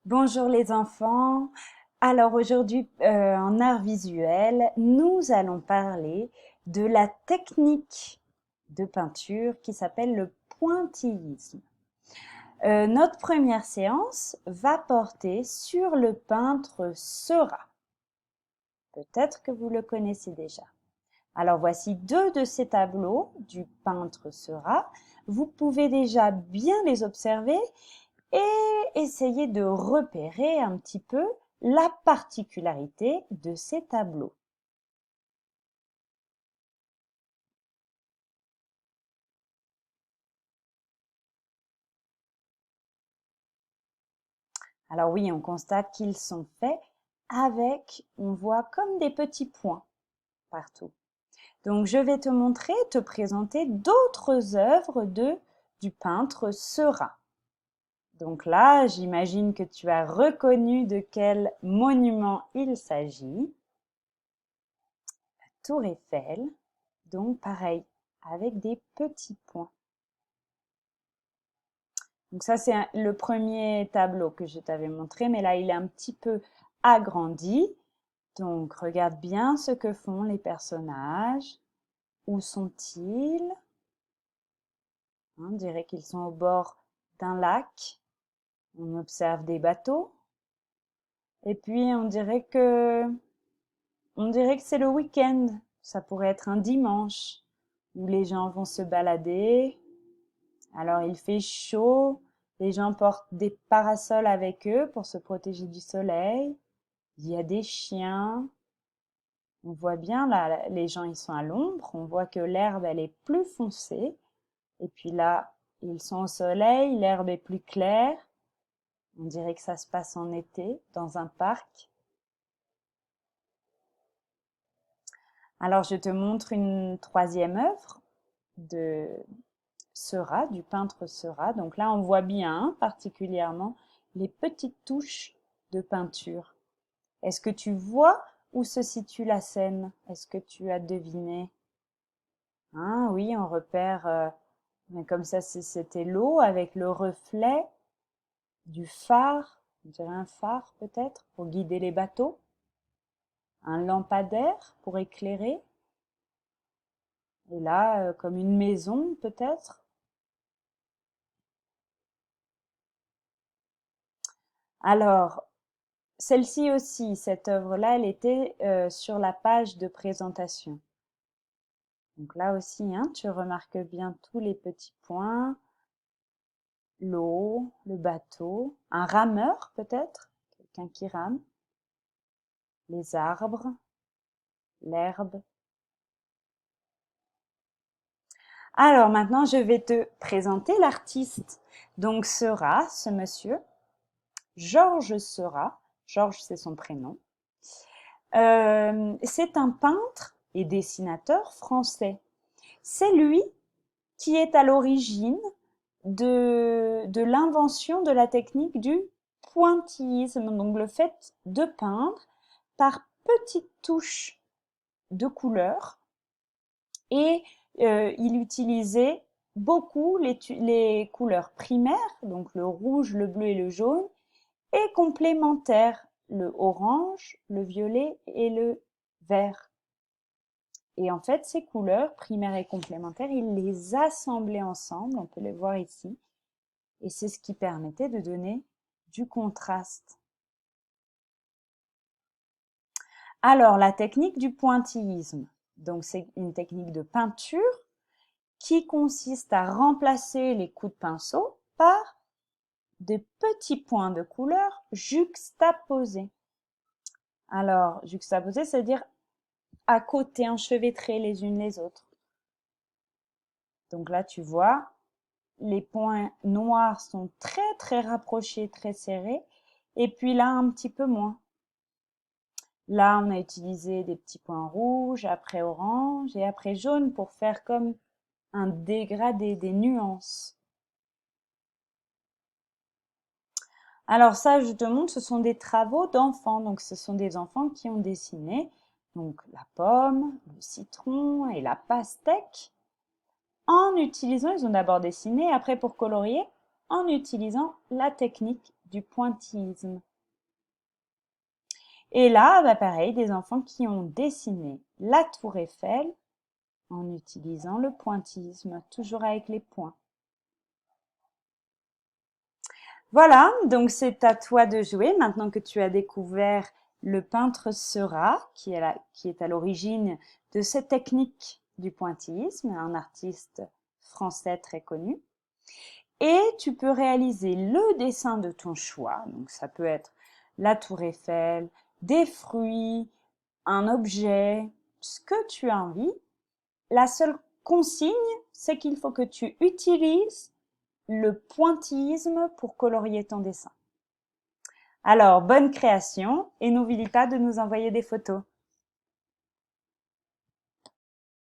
Bonjour les enfants. Alors aujourd'hui, en art visuel, nous allons parler de la technique de peinture qui s'appelle le pointillisme. Notre première séance va porter sur le peintre Seurat. Peut-être que vous le connaissez déjà. Alors voici deux de ces tableaux du peintre Seurat. Vous pouvez déjà bien les observer et essayer de repérer un petit peu la particularité de ces tableaux. Alors oui, on constate qu'ils sont faits avec, on voit comme des petits points partout. Donc je vais te montrer, te présenter d'autres œuvres du peintre Seurat. Donc là, j'imagine que tu as reconnu de quel monument il s'agit. La Tour Eiffel, donc pareil, avec des petits points. Donc ça, c'est le premier tableau que je t'avais montré, mais là, il est un petit peu agrandi. Donc, regarde bien ce que font les personnages. Où sont-ils? On dirait qu'ils sont au bord d'un lac. On observe des bateaux. Et puis, on dirait que c'est le week-end. Ça pourrait être un dimanche où les gens vont se balader. Alors, il fait chaud. Les gens portent des parasols avec eux pour se protéger du soleil. Il y a des chiens. On voit bien là, les gens ils sont à l'ombre. On voit que l'herbe elle est plus foncée. Et puis là, ils sont au soleil. L'herbe est plus claire. On dirait que ça se passe en été dans un parc. Alors je te montre une troisième œuvre de Seurat, du peintre Seurat. Donc là, on voit bien particulièrement les petites touches de peinture. Est-ce que tu vois où se situe la scène? Est-ce que tu as deviné? Ah oui, on repère, mais comme ça, c'était l'eau avec le reflet du phare, on dirait un phare peut-être, pour guider les bateaux, un lampadaire pour éclairer, et là, comme une maison peut-être. Alors, celle-ci aussi, cette œuvre-là, elle était sur la page de présentation. Donc là aussi, hein, tu remarques bien tous les petits points, l'eau, le bateau, un rameur peut-être, quelqu'un qui rame, les arbres, l'herbe. Alors maintenant, je vais te présenter l'artiste. Donc Seurat, ce monsieur, Georges Seurat, Georges c'est son prénom, c'est un peintre et dessinateur français. C'est lui qui est à l'origine de l'invention de la technique du pointillisme, donc le fait de peindre par petites touches de couleurs, et il utilisait beaucoup les couleurs primaires, donc le rouge, le bleu et le jaune, et complémentaires, le orange, le violet et le vert. Et en fait, ces couleurs primaires et complémentaires, il les assemblait ensemble, on peut les voir ici, et c'est ce qui permettait de donner du contraste. Alors, la technique du pointillisme. Donc, c'est une technique de peinture qui consiste à remplacer les coups de pinceau par de petits points de couleur juxtaposés. Alors, juxtaposés, c'est-à-dire à côté, enchevêtrés les unes les autres. Donc là, tu vois, les points noirs sont très très rapprochés, très serrés, et puis là, un petit peu moins. Là, on a utilisé des petits points rouges, après orange et après jaune pour faire comme un dégradé, des nuances. Alors ça, je te montre, ce sont des travaux d'enfants. Donc, ce sont des enfants qui ont dessiné donc la pomme, le citron et la pastèque en utilisant, ils ont d'abord dessiné, après pour colorier, en utilisant la technique du pointillisme. Et là, bah pareil, des enfants qui ont dessiné la tour Eiffel en utilisant le pointillisme, toujours avec les points. Voilà, donc c'est à toi de jouer maintenant que tu as découvert le peintre Seurat, qui est à l'origine de cette technique du pointillisme, un artiste français très connu. Et tu peux réaliser le dessin de ton choix. Donc ça peut être la tour Eiffel, des fruits, un objet, ce que tu as envie. La seule consigne, c'est qu'il faut que tu utilises le pointillisme pour colorier ton dessin. Alors, bonne création et n'oublie pas de nous envoyer des photos.